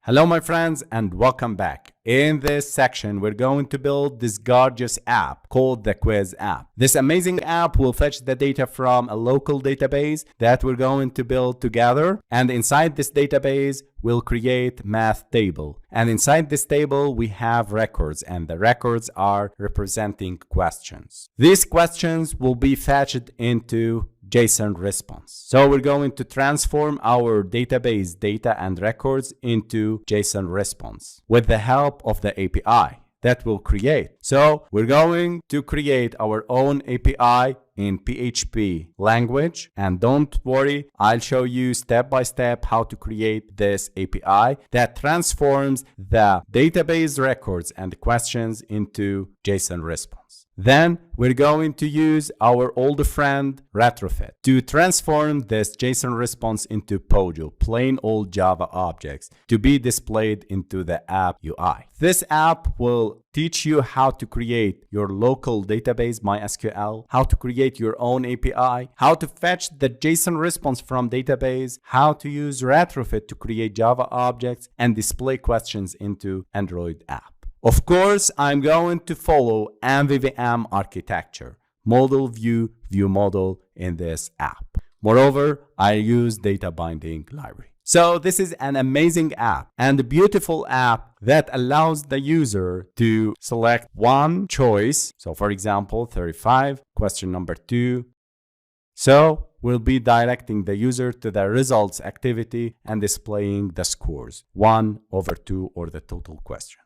Hello my friends and welcome back. In this section, we're going to build this gorgeous app called the Quiz app. This amazing app will fetch the data from a local database that we're going to build together. And inside this database, we'll create math table. And inside this table, we have records, and the records are representing questions. These questions will be fetched into JSON response. So we're going to transform our database data and records into JSON response with the help of the API that we'll create. So we're going to create our own API in PHP language, and don't worry, I'll show you step by step how to create this API that transforms the database records and questions into JSON response. Then we're going to use our old friend Retrofit to transform this JSON response into POJO, plain old Java objects, to be displayed into the app UI. This app will teach you how to create your local database MySQL, how to create your own API, how to fetch the JSON response from database, how to use Retrofit to create Java objects and display questions into Android app. Of course, I'm going to follow MVVM Architecture, model view, view model in this app. Moreover, I use data binding library. So this is an amazing app and a beautiful app that allows the user to select one choice. So for example, 35, question number 2. So we'll be directing the user to the results activity and displaying the scores, 1/2 or the total question.